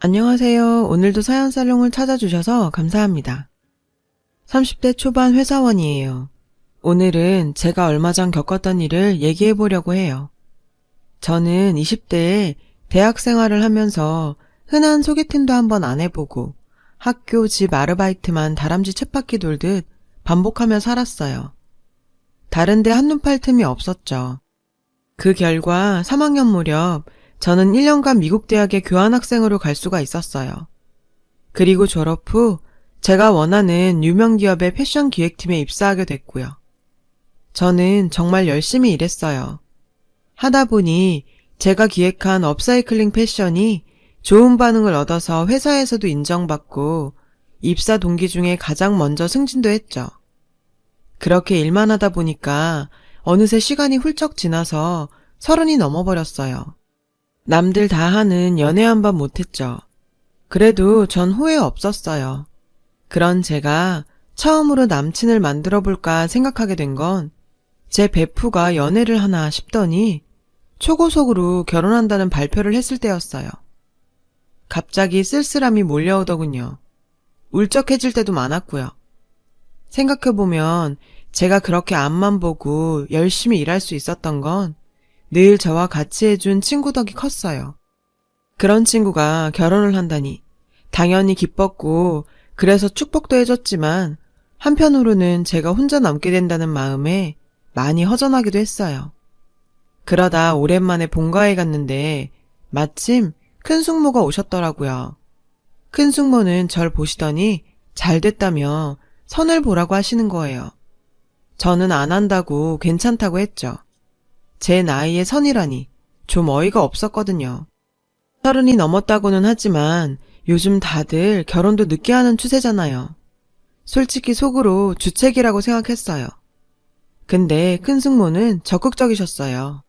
안녕하세요. 오늘도 사연살롱을 찾아주셔서 감사합니다. 30대 초반 회사원이에요. 오늘은 제가 얼마 전 겪었던 일을 얘기해 보려고 해요. 저는 20대에 대학 생활을 하면서 흔한 소개팅도 한번 안 해보고 학교, 집 아르바이트만 다람쥐 쳇바퀴 돌듯 반복하며 살았어요. 다른데 한눈 팔 틈이 없었죠. 그 결과 3학년 무렵 저는 1년간 미국 대학에 교환학생으로 갈 수가 있었어요. 그리고 졸업 후 제가 원하는 유명 기업의 패션 기획팀에 입사하게 됐고요. 저는 정말 열심히 일했어요. 하다 보니 제가 기획한 업사이클링 패션이 좋은 반응을 얻어서 회사에서도 인정받고 입사 동기 중에 가장 먼저 승진도 했죠. 그렇게 일만 하다 보니까 어느새 시간이 훌쩍 지나서 30이 넘어버렸어요. 남들 다 하는 연애 한 번 못했죠. 그래도 전 후회 없었어요. 그런 제가 처음으로 남친을 만들어 볼까 생각하게 된 건 제 베프가 연애를 하나 싶더니 초고속으로 결혼한다는 발표를 했을 때였어요. 갑자기 쓸쓸함이 몰려오더군요. 울적해질 때도 많았고요. 생각해보면 제가 그렇게 앞만 보고 열심히 일할 수 있었던 건 늘 저와 같이 해준 친구 덕이 컸어요. 그런 친구가 결혼을 한다니 당연히 기뻤고 그래서 축복도 해줬지만 한편으로는 제가 혼자 남게 된다는 마음에 많이 허전하기도 했어요. 그러다 오랜만에 본가에 갔는데 마침 큰 숙모가 오셨더라고요. 큰 숙모는 절 보시더니 잘 됐다며 선을 보라고 하시는 거예요. 저는 안 한다고 괜찮다고 했죠. 제 나이에 선이라니 좀 어이가 없었거든요. 30이 넘었다고는 하지만 요즘 다들 결혼도 늦게 하는 추세잖아요. 솔직히 속으로 주책이라고 생각했어요. 근데 큰 숙모는 적극적이셨어요.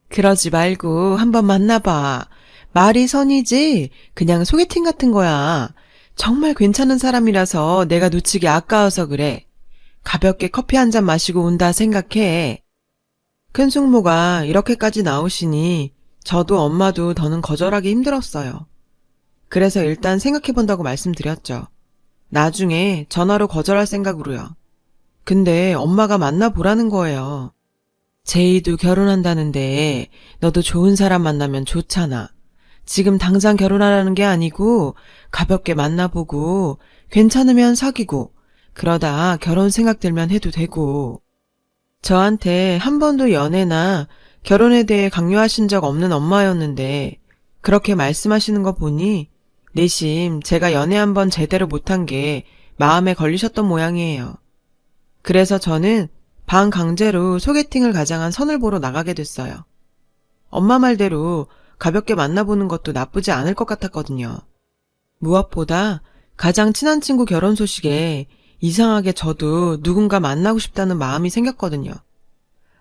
그러지 말고 한번 만나봐. 말이 선이지 그냥 소개팅 같은 거야. 정말 괜찮은 사람이라서 내가 놓치기 아까워서 그래. 가볍게 커피 한 잔 마시고 온다 생각해. 큰 숙모가 이렇게까지 나오시니 저도 엄마도 더는 거절하기 힘들었어요. 그래서 일단 생각해본다고 말씀드렸죠. 나중에 전화로 거절할 생각으로요. 근데 엄마가 만나보라는 거예요. 제이도 결혼한다는데 너도 좋은 사람 만나면 좋잖아. 지금 당장 결혼하라는 게 아니고 가볍게 만나보고 괜찮으면 사귀고 그러다 결혼 생각 들면 해도 되고. 저한테 한 번도 연애나 결혼에 대해 강요하신 적 없는 엄마였는데 그렇게 말씀하시는 거 보니 내심 제가 연애 한 번 제대로 못한 게 마음에 걸리셨던 모양이에요. 그래서 저는 반강제로 소개팅을 가장한 선을 보러 나가게 됐어요. 엄마 말대로 가볍게 만나보는 것도 나쁘지 않을 것 같았거든요. 무엇보다 가장 친한 친구 결혼 소식에 이상하게 저도 누군가 만나고 싶다는 마음이 생겼거든요.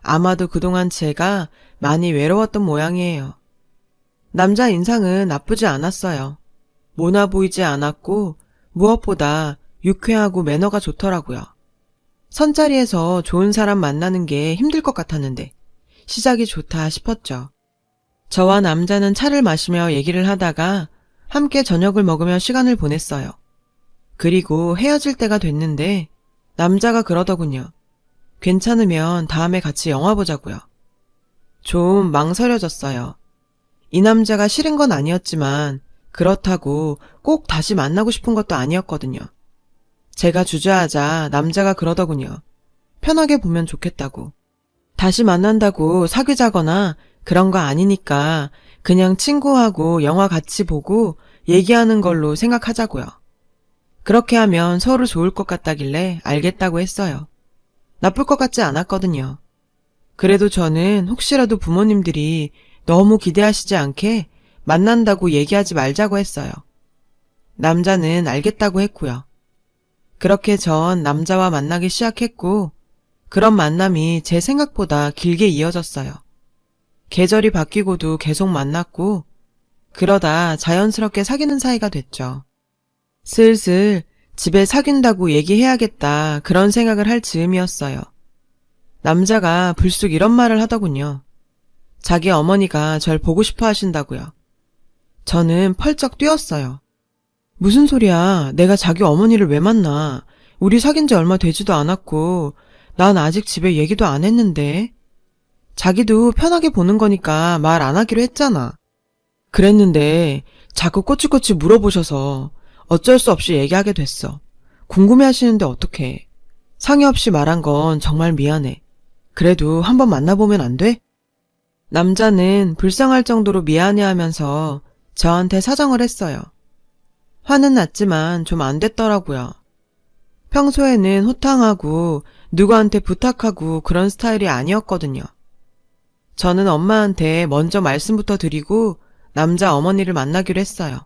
아마도 그동안 제가 많이 외로웠던 모양이에요. 남자 인상은 나쁘지 않았어요. 모나 보이지 않았고 무엇보다 유쾌하고 매너가 좋더라고요. 선자리에서 좋은 사람 만나는 게 힘들 것 같았는데 시작이 좋다 싶었죠. 저와 남자는 차를 마시며 얘기를 하다가 함께 저녁을 먹으며 시간을 보냈어요. 그리고 헤어질 때가 됐는데 남자가 그러더군요. 괜찮으면 다음에 같이 영화 보자고요. 좀 망설여졌어요. 이 남자가 싫은 건 아니었지만 그렇다고 꼭 다시 만나고 싶은 것도 아니었거든요. 제가 주저하자 남자가 그러더군요. 편하게 보면 좋겠다고. 다시 만난다고 사귀자거나 그런 거 아니니까 그냥 친구하고 영화 같이 보고 얘기하는 걸로 생각하자고요. 그렇게 하면 서로 좋을 것 같다길래 알겠다고 했어요. 나쁠 것 같지 않았거든요. 그래도 저는 혹시라도 부모님들이 너무 기대하시지 않게 만난다고 얘기하지 말자고 했어요. 남자는 알겠다고 했고요. 그렇게 전 남자와 만나기 시작했고 그런 만남이 제 생각보다 길게 이어졌어요. 계절이 바뀌고도 계속 만났고 그러다 자연스럽게 사귀는 사이가 됐죠. 슬슬 집에 사귄다고 얘기해야겠다 그런 생각을 할 즈음이었어요. 남자가 불쑥 이런 말을 하더군요. 자기 어머니가 절 보고 싶어 하신다고요. 저는 펄쩍 뛰었어요. 무슨 소리야. 내가 자기 어머니를 왜 만나. 우리 사귄 지 얼마 되지도 않았고 난 아직 집에 얘기도 안 했는데. 자기도 편하게 보는 거니까 말 안 하기로 했잖아. 그랬는데 자꾸 꼬치꼬치 물어보셔서 어쩔 수 없이 얘기하게 됐어. 궁금해하시는데 어떡해. 상의 없이 말한 건 정말 미안해. 그래도 한번 만나보면 안 돼? 남자는 불쌍할 정도로 미안해하면서 저한테 사정을 했어요. 화는 났지만 좀 안 됐더라고요. 평소에는 호탕하고 누구한테 부탁하고 그런 스타일이 아니었거든요. 저는 엄마한테 먼저 말씀부터 드리고 남자 어머니를 만나기로 했어요.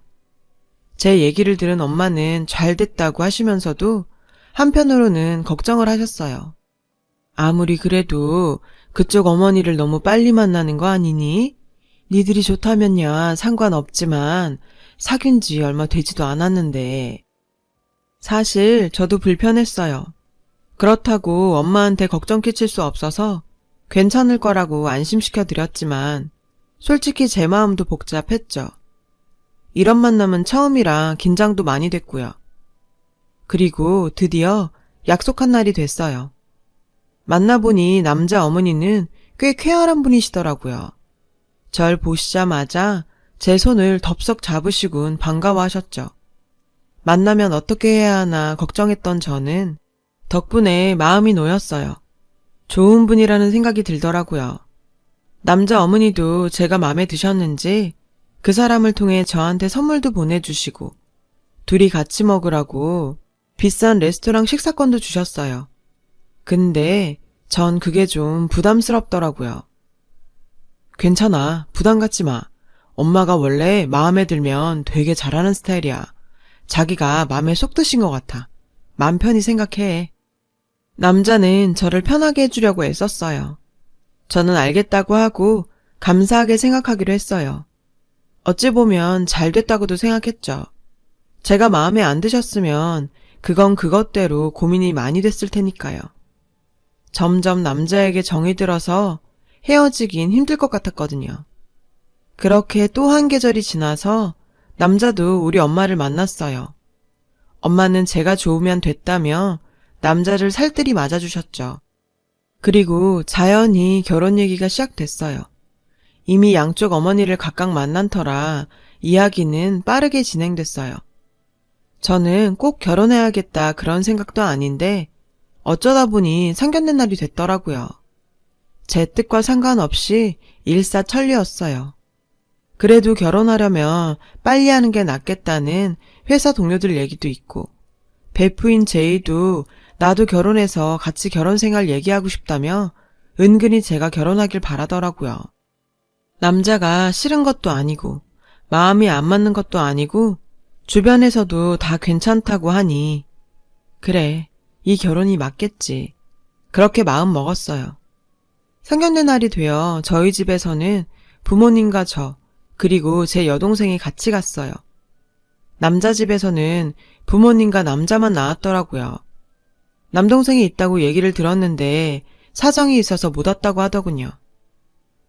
제 얘기를 들은 엄마는 잘 됐다고 하시면서도 한편으로는 걱정을 하셨어요. 아무리 그래도 그쪽 어머니를 너무 빨리 만나는 거 아니니? 니들이 좋다면야 상관없지만 사귄 지 얼마 되지도 않았는데. 사실 저도 불편했어요. 그렇다고 엄마한테 걱정 끼칠 수 없어서 괜찮을 거라고 안심시켜 드렸지만 솔직히 제 마음도 복잡했죠. 이런 만남은 처음이라 긴장도 많이 됐고요. 그리고 드디어 약속한 날이 됐어요. 만나보니 남자 어머니는 꽤 쾌활한 분이시더라고요. 절 보시자마자 제 손을 덥석 잡으시곤 반가워하셨죠. 만나면 어떻게 해야 하나 걱정했던 저는 덕분에 마음이 놓였어요. 좋은 분이라는 생각이 들더라고요. 남자 어머니도 제가 마음에 드셨는지 그 사람을 통해 저한테 선물도 보내주시고 둘이 같이 먹으라고 비싼 레스토랑 식사권도 주셨어요. 근데 전 그게 좀 부담스럽더라고요. 괜찮아. 부담 갖지 마. 엄마가 원래 마음에 들면 되게 잘하는 스타일이야. 자기가 마음에 쏙 드신 것 같아. 맘 편히 생각해. 남자는 저를 편하게 해주려고 애썼어요. 저는 알겠다고 하고 감사하게 생각하기로 했어요. 어찌 보면 잘 됐다고도 생각했죠. 제가 마음에 안 드셨으면 그건 그것대로 고민이 많이 됐을 테니까요. 점점 남자에게 정이 들어서 헤어지긴 힘들 것 같았거든요. 그렇게 또 한 계절이 지나서 남자도 우리 엄마를 만났어요. 엄마는 제가 좋으면 됐다며 남자를 살뜰히 맞아주셨죠. 그리고 자연히 결혼 얘기가 시작됐어요. 이미 양쪽 어머니를 각각 만난 터라 이야기는 빠르게 진행됐어요. 저는 꼭 결혼해야겠다 그런 생각도 아닌데 어쩌다 보니 상견례 날이 됐더라고요. 제 뜻과 상관없이 일사천리였어요. 그래도 결혼하려면 빨리 하는 게 낫겠다는 회사 동료들 얘기도 있고 베프인 제이도 나도 결혼해서 같이 결혼 생활 얘기하고 싶다며 은근히 제가 결혼하길 바라더라고요. 남자가 싫은 것도 아니고 마음이 안 맞는 것도 아니고 주변에서도 다 괜찮다고 하니 그래, 이 결혼이 맞겠지. 그렇게 마음 먹었어요. 상견례 날이 되어 저희 집에서는 부모님과 저 그리고 제 여동생이 같이 갔어요. 남자 집에서는 부모님과 남자만 나왔더라고요. 남동생이 있다고 얘기를 들었는데 사정이 있어서 못 왔다고 하더군요.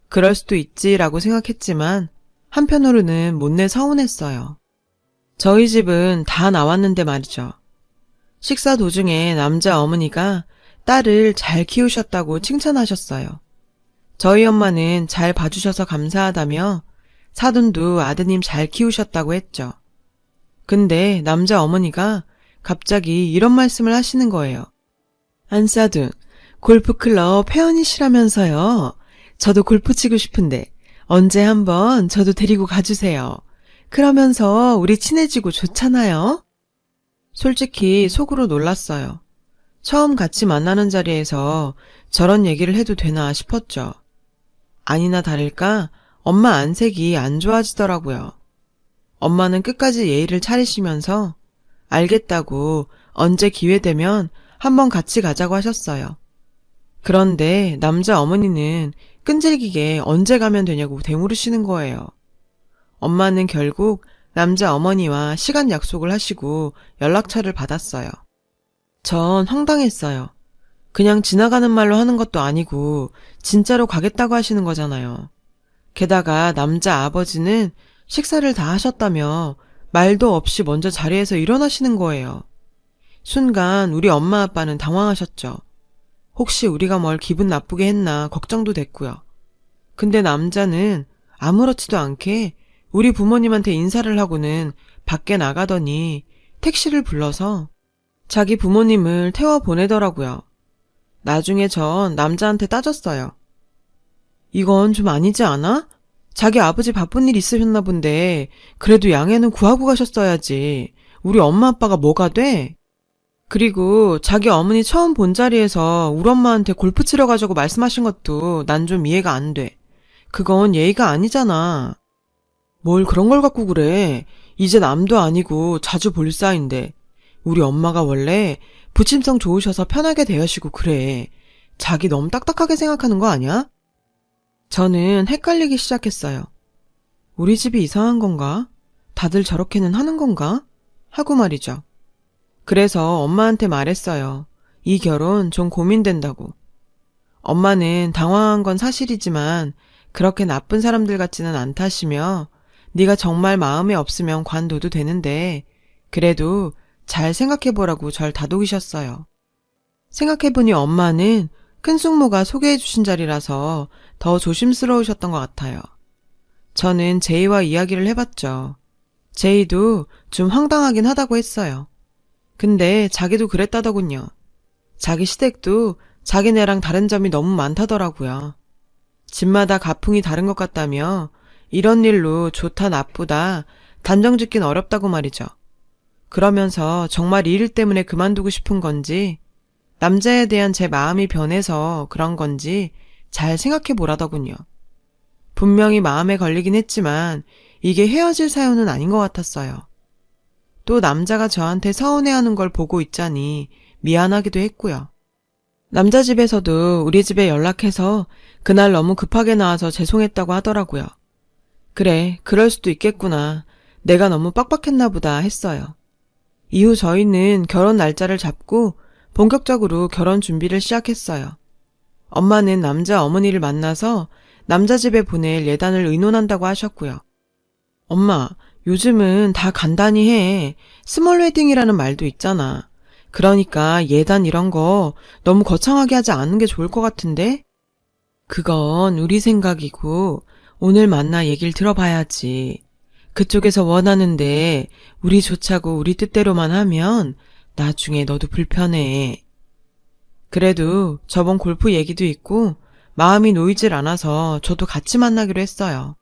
그럴 수도 있지라고 생각했지만 한편으로는 못내 서운했어요. 저희 집은 다 나왔는데 말이죠. 식사 도중에 남자 어머니가 딸을 잘 키우셨다고 칭찬하셨어요. 저희 엄마는 잘 봐주셔서 감사하다며 사돈도 아드님 잘 키우셨다고 했죠. 근데 남자 어머니가 갑자기 이런 말씀을 하시는 거예요. 안사돈, 골프클럽 회원이시라면서요. 저도 골프 치고 싶은데 언제 한번 저도 데리고 가주세요. 그러면서 우리 친해지고 좋잖아요. 솔직히 속으로 놀랐어요. 처음 같이 만나는 자리에서 저런 얘기를 해도 되나 싶었죠. 아니나 다를까 엄마 안색이 안 좋아지더라고요. 엄마는 끝까지 예의를 차리시면서 알겠다고 언제 기회되면 한번 같이 가자고 하셨어요. 그런데 남자 어머니는 끈질기게 언제 가면 되냐고 되물으시는 거예요. 엄마는 결국 남자 어머니와 시간 약속을 하시고 연락처를 받았어요. 전 황당했어요. 그냥 지나가는 말로 하는 것도 아니고 진짜로 가겠다고 하시는 거잖아요. 게다가 남자 아버지는 식사를 다 하셨다며 말도 없이 먼저 자리에서 일어나시는 거예요. 순간 우리 엄마 아빠는 당황하셨죠. 혹시 우리가 뭘 기분 나쁘게 했나 걱정도 됐고요. 근데 남자는 아무렇지도 않게 우리 부모님한테 인사를 하고는 밖에 나가더니 택시를 불러서 자기 부모님을 태워 보내더라고요. 나중에 전 남자한테 따졌어요. 이건 좀 아니지 않아? 자기 아버지 바쁜 일 있으셨나 본데 그래도 양해는 구하고 가셨어야지. 우리 엄마 아빠가 뭐가 돼? 그리고 자기 어머니 처음 본 자리에서 우리 엄마한테 골프 치러 가자고 말씀하신 것도 난 좀 이해가 안 돼. 그건 예의가 아니잖아. 뭘 그런 걸 갖고 그래. 이제 남도 아니고 자주 볼 사이인데. 우리 엄마가 원래 부침성 좋으셔서 편하게 대하시고 그래. 자기 너무 딱딱하게 생각하는 거 아니야? 저는 헷갈리기 시작했어요. 우리 집이 이상한 건가? 다들 저렇게는 하는 건가? 하고 말이죠. 그래서 엄마한테 말했어요. 이 결혼 좀 고민된다고. 엄마는 당황한 건 사실이지만 그렇게 나쁜 사람들 같지는 않다시며 네가 정말 마음에 없으면 관둬도 되는데 그래도 잘 생각해보라고 절 다독이셨어요. 생각해보니 엄마는 큰 숙모가 소개해주신 자리라서 더 조심스러우셨던 것 같아요. 저는 제이와 이야기를 해봤죠. 제이도 좀 황당하긴 하다고 했어요. 근데 자기도 그랬다더군요. 자기 시댁도 자기네랑 다른 점이 너무 많다더라고요. 집마다 가풍이 다른 것 같다며 이런 일로 좋다 나쁘다 단정 짓긴 어렵다고 말이죠. 그러면서 정말 이 일 때문에 그만두고 싶은 건지 남자에 대한 제 마음이 변해서 그런 건지 잘 생각해 보라더군요. 분명히 마음에 걸리긴 했지만 이게 헤어질 사연은 아닌 것 같았어요. 또 남자가 저한테 서운해하는 걸 보고 있자니 미안하기도 했고요. 남자 집에서도 우리 집에 연락해서 그날 너무 급하게 나와서 죄송했다고 하더라고요. 그래, 그럴 수도 있겠구나. 내가 너무 빡빡했나 보다 했어요. 이후 저희는 결혼 날짜를 잡고 본격적으로 결혼 준비를 시작했어요. 엄마는 남자 어머니를 만나서 남자 집에 보낼 예단을 의논한다고 하셨고요. 엄마, 요즘은 다 간단히 해. 스몰 웨딩이라는 말도 있잖아. 그러니까 예단 이런 거 너무 거창하게 하지 않는 게 좋을 것 같은데? 그건 우리 생각이고 오늘 만나 얘기를 들어봐야지. 그쪽에서 원하는데 우리 좋자고 우리 뜻대로만 하면 나중에 너도 불편해. 그래도 저번 골프 얘기도 있고 마음이 놓이질 않아서 저도 같이 만나기로 했어요.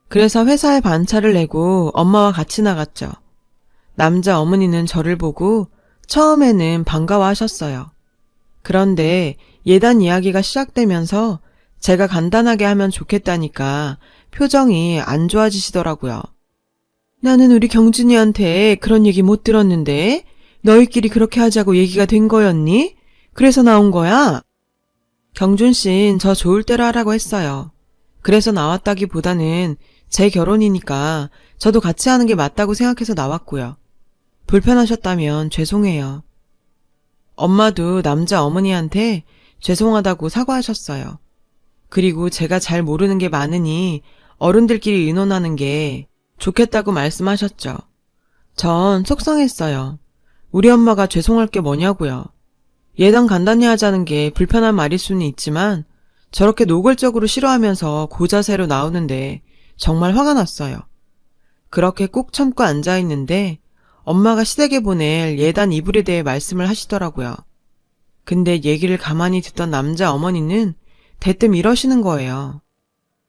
그래서 회사에 반차를 내고 엄마와 같이 나갔죠. 남자 어머니는 저를 보고 처음에는 반가워하셨어요. 그런데 예단 이야기가 시작되면서 제가 간단하게 하면 좋겠다니까 표정이 안 좋아지시더라고요. 나는 우리 경준이한테 그런 얘기 못 들었는데 너희끼리 그렇게 하자고 얘기가 된 거였니? 그래서 나온 거야? 경준 씨는 저 좋을 대로 하라고 했어요. 그래서 나왔다기보다는 제 결혼이니까 저도 같이 하는 게 맞다고 생각해서 나왔고요. 불편하셨다면 죄송해요. 엄마도 남자 어머니한테 죄송하다고 사과하셨어요. 그리고 제가 잘 모르는 게 많으니 어른들끼리 의논하는 게 좋겠다고 말씀하셨죠. 전 속상했어요. 우리 엄마가 죄송할 게 뭐냐고요. 예단 간단히 하자는 게 불편한 말일 수는 있지만 저렇게 노골적으로 싫어하면서 고자세로 나오는데 정말 화가 났어요. 그렇게 꾹 참고 앉아있는데 엄마가 시댁에 보낼 예단 이불에 대해 말씀을 하시더라고요. 근데 얘기를 가만히 듣던 남자 어머니는 대뜸 이러시는 거예요.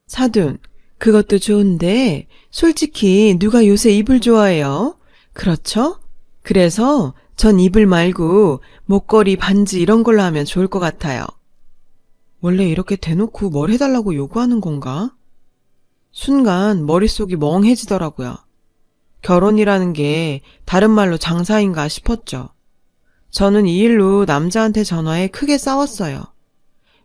사돈, 그것도 좋은데 솔직히 누가 요새 이불 좋아해요? 그렇죠? 그래서 전 이불 말고 목걸이, 반지 이런 걸로 하면 좋을 것 같아요. 원래 이렇게 대놓고 뭘 해달라고 요구하는 건가? 순간 머릿속이 멍해지더라고요. 결혼이라는 게 다른 말로 장사인가 싶었죠. 저는 이 일로 남자한테 전화해 크게 싸웠어요.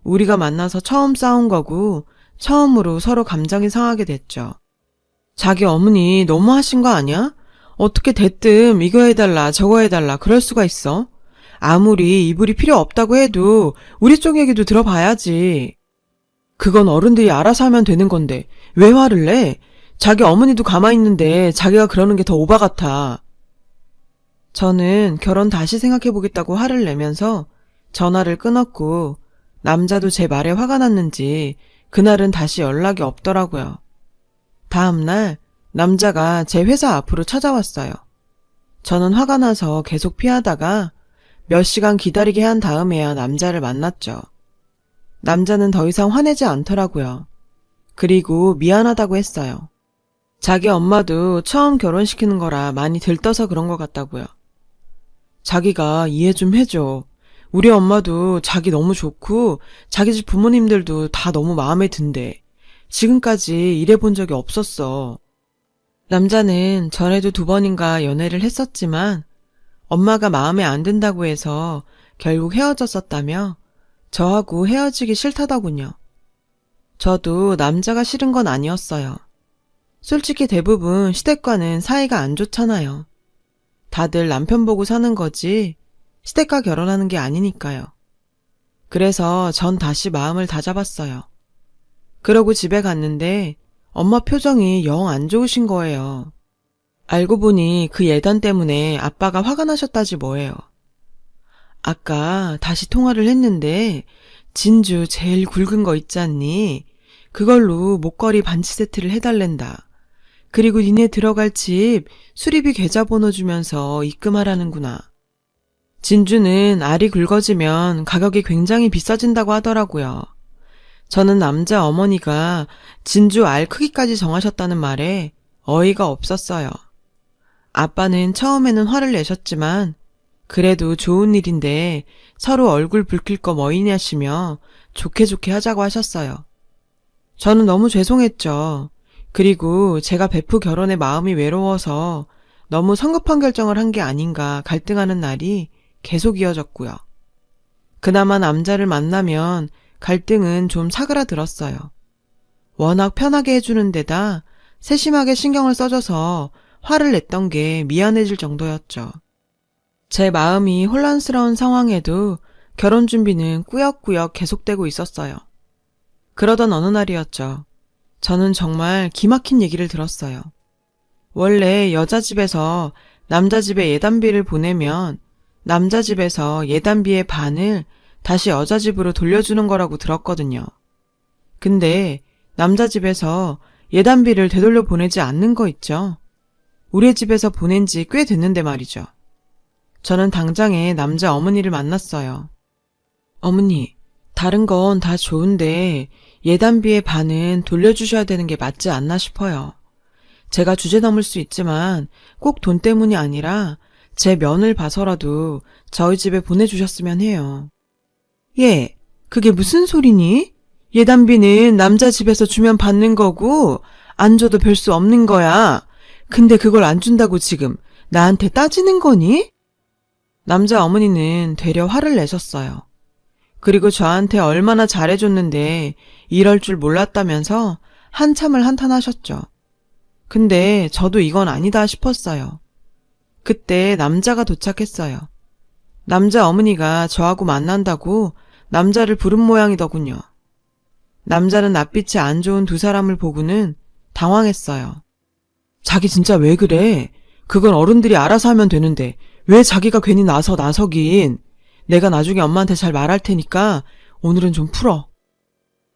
우리가 만나서 처음 싸운 거고 처음으로 서로 감정이 상하게 됐죠. 자기 어머니 너무하신 거 아니야? 어떻게 대뜸 이거 해달라 저거 해달라 그럴 수가 있어? 아무리 이불이 필요 없다고 해도 우리 쪽 얘기도 들어봐야지. 그건 어른들이 알아서 하면 되는 건데 왜 화를 내? 자기 어머니도 가만히 있는데 자기가 그러는 게 더 오바 같아. 저는 결혼 다시 생각해보겠다고 화를 내면서 전화를 끊었고 남자도 제 말에 화가 났는지 그날은 다시 연락이 없더라고요. 다음날 남자가 제 회사 앞으로 찾아왔어요. 저는 화가 나서 계속 피하다가 몇 시간 기다리게 한 다음에야 남자를 만났죠. 남자는 더 이상 화내지 않더라고요. 그리고 미안하다고 했어요. 자기 엄마도 처음 결혼시키는 거라 많이 들떠서 그런 것 같다고요. 자기가 이해 좀 해줘. 우리 엄마도 자기 너무 좋고 자기 집 부모님들도 다 너무 마음에 든대. 지금까지 일해본 적이 없었어. 남자는 전에도 2번인가 연애를 했었지만 엄마가 마음에 안 든다고 해서 결국 헤어졌었다며 저하고 헤어지기 싫다더군요. 저도 남자가 싫은 건 아니었어요. 솔직히 대부분 시댁과는 사이가 안 좋잖아요. 다들 남편 보고 사는 거지 시댁과 결혼하는 게 아니니까요. 그래서 전 다시 마음을 다잡았어요. 그러고 집에 갔는데 엄마 표정이 영 안 좋으신 거예요. 알고 보니 그 예단 때문에 아빠가 화가 나셨다지 뭐예요. 아까 다시 통화를 했는데 진주 제일 굵은 거 있지 않니? 그걸로 목걸이 반지 세트를 해달랜다. 그리고 니네 들어갈 집 수리비 계좌번호 주면서 입금하라는구나. 진주는 알이 굵어지면 가격이 굉장히 비싸진다고 하더라고요. 저는 남자 어머니가 진주 알 크기까지 정하셨다는 말에 어이가 없었어요. 아빠는 처음에는 화를 내셨지만 그래도 좋은 일인데 서로 얼굴 붉힐 거 뭐이냐시며 좋게 하자고 하셨어요. 저는 너무 죄송했죠. 그리고 제가 베프 결혼에 마음이 외로워서 너무 성급한 결정을 한 게 아닌가 갈등하는 날이 계속 이어졌고요. 그나마 남자를 만나면 갈등은 좀 사그라들었어요. 워낙 편하게 해주는 데다 세심하게 신경을 써줘서 화를 냈던 게 미안해질 정도였죠. 제 마음이 혼란스러운 상황에도 결혼 준비는 꾸역꾸역 계속되고 있었어요. 그러던 어느 날이었죠. 저는 정말 기막힌 얘기를 들었어요. 원래 여자 집에서 남자 집에 예단비를 보내면 남자 집에서 예단비의 반을 다시 여자 집으로 돌려주는 거라고 들었거든요. 근데 남자 집에서 예단비를 되돌려 보내지 않는 거 있죠? 우리 집에서 보낸 지 꽤 됐는데 말이죠. 저는 당장에 남자 어머니를 만났어요. 어머니, 다른 건 다 좋은데 예단비의 반은 돌려주셔야 되는 게 맞지 않나 싶어요. 제가 주제 넘을 수 있지만 꼭 돈 때문이 아니라 제 면을 봐서라도 저희 집에 보내주셨으면 해요. 예, 그게 무슨 소리니? 예단비는 남자 집에서 주면 받는 거고 안 줘도 별 수 없는 거야. 근데 그걸 안 준다고 지금 나한테 따지는 거니? 남자 어머니는 되려 화를 내셨어요. 그리고 저한테 얼마나 잘해줬는데 이럴 줄 몰랐다면서 한참을 한탄하셨죠. 근데 저도 이건 아니다 싶었어요. 그때 남자가 도착했어요. 남자 어머니가 저하고 만난다고 남자를 부른 모양이더군요. 남자는 낯빛이 안 좋은 2사람을 보고는 당황했어요. 자기 진짜 왜 그래? 그건 어른들이 알아서 하면 되는데 왜 자기가 괜히 나서긴. 내가 나중에 엄마한테 잘 말할 테니까 오늘은 좀 풀어.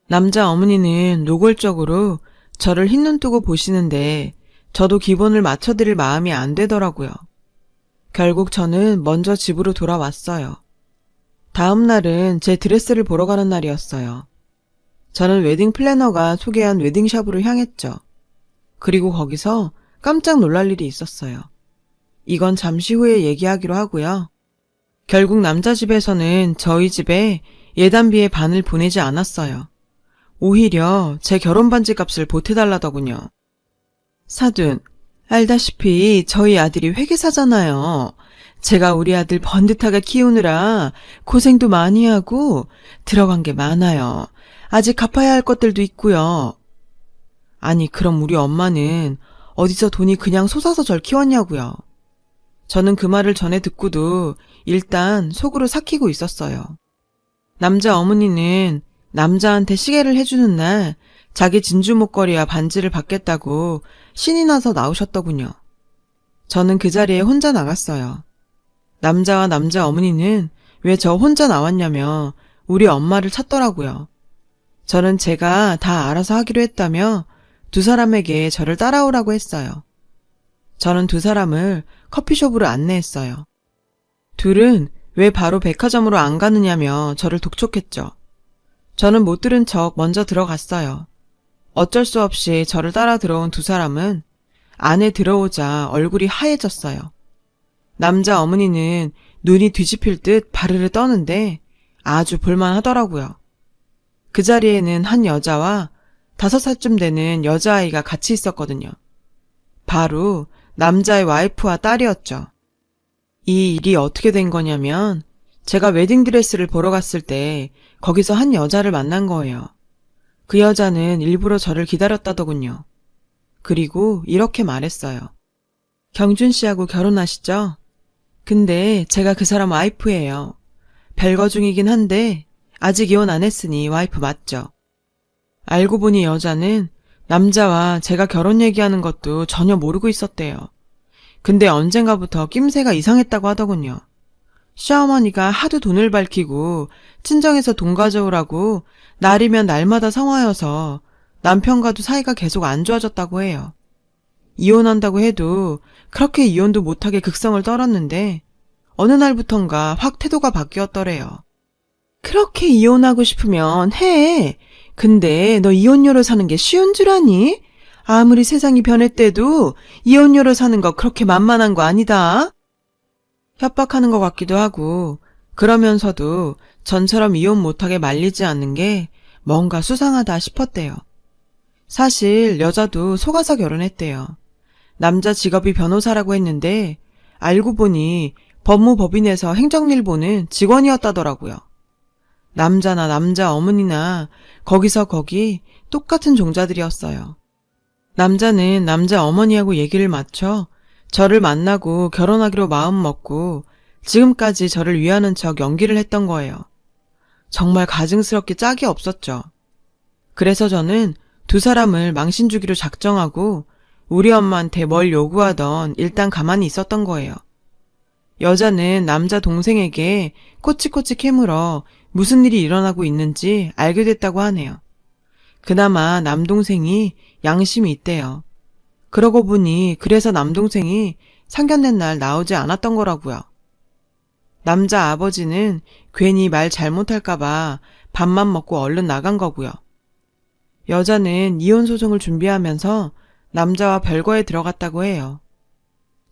남자 어머니는 노골적으로 저를 흰눈 뜨고 보시는데 저도 기분을 맞춰드릴 마음이 안 되더라고요. 결국 저는 먼저 집으로 돌아왔어요. 다음 날은 제 드레스를 보러 가는 날이었어요. 저는 웨딩 플래너가 소개한 웨딩샵으로 향했죠. 그리고 거기서 깜짝 놀랄 일이 있었어요. 이건 잠시 후에 얘기하기로 하고요. 결국 남자 집에서는 저희 집에 예단비의 반을 보내지 않았어요. 오히려 제 결혼 반지 값을 보태달라더군요. 사돈, 알다시피 저희 아들이 회계사잖아요. 제가 우리 아들 번듯하게 키우느라 고생도 많이 하고 들어간 게 많아요. 아직 갚아야 할 것들도 있고요. 아니, 그럼 우리 엄마는 어디서 돈이 그냥 솟아서 절 키웠냐고요. 저는 그 말을 전에 듣고도 일단 속으로 삭히고 있었어요. 남자 어머니는 남자한테 시계를 해주는 날 자기 진주 목걸이와 반지를 받겠다고 신이 나서 나오셨더군요. 저는 그 자리에 혼자 나갔어요. 남자와 남자 어머니는 왜 저 혼자 나왔냐며 우리 엄마를 찾더라고요. 저는 제가 다 알아서 하기로 했다며 두 사람에게 저를 따라오라고 했어요. 저는 두 사람을 커피숍으로 안내했어요. 둘은 왜 바로 백화점으로 안 가느냐며 저를 독촉했죠. 저는 못 들은 척 먼저 들어갔어요. 어쩔 수 없이 저를 따라 들어온 두 사람은 안에 들어오자 얼굴이 하얘졌어요. 남자 어머니는 눈이 뒤집힐 듯 바르르 떠는데 아주 볼만하더라고요. 그 자리에는 한 여자와 5살쯤 되는 여자아이가 같이 있었거든요. 바로 남자의 와이프와 딸이었죠. 이 일이 어떻게 된 거냐면 제가 웨딩드레스를 보러 갔을 때 거기서 한 여자를 만난 거예요. 그 여자는 일부러 저를 기다렸다더군요. 그리고 이렇게 말했어요. 경준 씨하고 결혼하시죠? 근데 제가 그 사람 와이프예요. 별거 중이긴 한데 아직 이혼 안 했으니 와이프 맞죠? 알고 보니 여자는 남자와 제가 결혼 얘기하는 것도 전혀 모르고 있었대요. 근데 언젠가부터 낌새가 이상했다고 하더군요. 시어머니가 하도 돈을 밝히고 친정에서 돈 가져오라고 날이면 날마다 성화여서 남편과도 사이가 계속 안 좋아졌다고 해요. 이혼한다고 해도 그렇게 이혼도 못하게 극성을 떨었는데 어느 날부턴가 확 태도가 바뀌었더래요. 그렇게 이혼하고 싶으면 해. 근데 너 이혼녀로 사는 게 쉬운 줄 아니? 아무리 세상이 변했대도 이혼녀로 사는 거 그렇게 만만한 거 아니다. 협박하는 것 같기도 하고 그러면서도 전처럼 이혼 못하게 말리지 않는 게 뭔가 수상하다 싶었대요. 사실 여자도 속아서 결혼했대요. 남자 직업이 변호사라고 했는데 알고 보니 법무법인에서 행정일 보는 직원이었다더라고요. 남자나 남자 어머니나 거기서 거기 똑같은 종자들이었어요. 남자는 남자 어머니하고 얘기를 맞춰 저를 만나고 결혼하기로 마음먹고 지금까지 저를 위하는 척 연기를 했던 거예요. 정말 가증스럽게 짝이 없었죠. 그래서 저는 두 사람을 망신 주기로 작정하고 우리 엄마한테 뭘 요구하던 일단 가만히 있었던 거예요. 여자는 남자 동생에게 꼬치꼬치 캐물어 무슨 일이 일어나고 있는지 알게 됐다고 하네요. 그나마 남동생이 양심이 있대요. 그러고 보니 그래서 남동생이 상견례 날 나오지 않았던 거라고요. 남자 아버지는 괜히 말 잘못할까봐 밥만 먹고 얼른 나간 거고요. 여자는 이혼 소송을 준비하면서 남자와 별거에 들어갔다고 해요.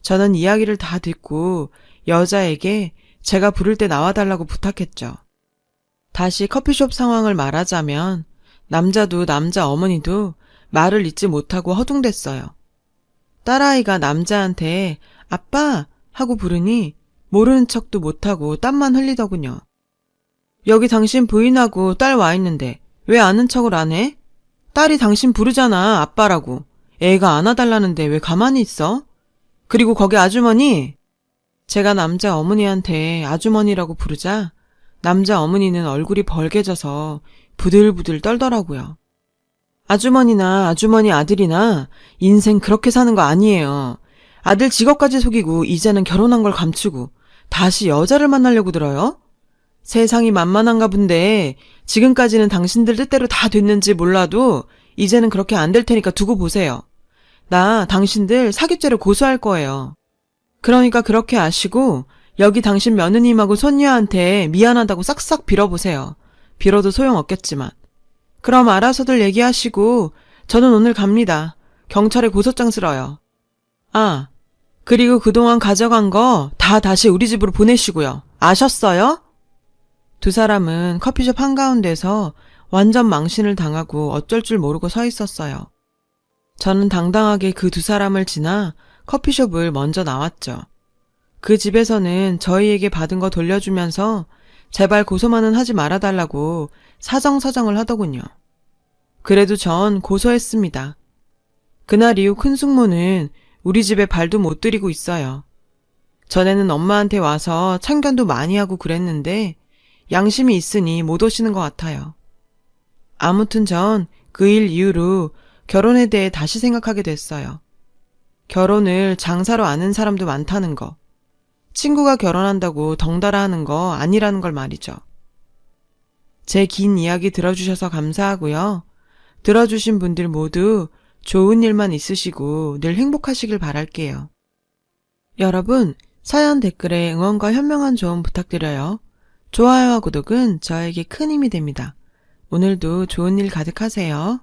저는 이야기를 다 듣고 여자에게 제가 부를 때 나와달라고 부탁했죠. 다시 커피숍 상황을 말하자면 남자도 남자 어머니도 말을 잇지 못하고 허둥댔어요. 딸아이가 남자한테 아빠 하고 부르니 모르는 척도 못하고 땀만 흘리더군요. 여기 당신 부인하고 딸 와 있는데 왜 아는 척을 안 해? 딸이 당신 부르잖아 아빠라고. 애가 안아달라는데 왜 가만히 있어? 그리고 거기 아주머니. 제가 남자 어머니한테 아주머니라고 부르자 남자 어머니는 얼굴이 벌개져서 부들부들 떨더라고요. 아주머니나 아주머니 아들이나 인생 그렇게 사는 거 아니에요. 아들 직업까지 속이고 이제는 결혼한 걸 감추고 다시 여자를 만나려고 들어요? 세상이 만만한가 본데 지금까지는 당신들 뜻대로 다 됐는지 몰라도 이제는 그렇게 안 될 테니까 두고 보세요. 나 당신들 사기죄로 고소할 거예요. 그러니까 그렇게 아시고 여기 당신 며느님하고 손녀한테 미안하다고 싹싹 빌어보세요. 빌어도 소용없겠지만. 그럼 알아서들 얘기하시고 저는 오늘 갑니다. 경찰에 고소장 쓸어요. 아, 그리고 그동안 가져간 거 다 다시 우리 집으로 보내시고요. 아셨어요? 두 사람은 커피숍 한가운데서 완전 망신을 당하고 어쩔 줄 모르고 서 있었어요. 저는 당당하게 그 두 사람을 지나 커피숍을 먼저 나왔죠. 그 집에서는 저희에게 받은 거 돌려주면서 제발 고소만은 하지 말아달라고 사정사정을 하더군요. 그래도 전 고소했습니다. 그날 이후 큰 숙모는 우리 집에 발도 못 들이고 있어요. 전에는 엄마한테 와서 참견도 많이 하고 그랬는데 양심이 있으니 못 오시는 것 같아요. 아무튼 전 그 일 이후로 결혼에 대해 다시 생각하게 됐어요. 결혼을 장사로 아는 사람도 많다는 거. 친구가 결혼한다고 덩달아 하는 거 아니라는 걸 말이죠. 제 긴 이야기 들어주셔서 감사하고요. 들어주신 분들 모두 좋은 일만 있으시고 늘 행복하시길 바랄게요. 여러분, 사연 댓글에 응원과 현명한 조언 부탁드려요. 좋아요와 구독은 저에게 큰 힘이 됩니다. 오늘도 좋은 일 가득하세요.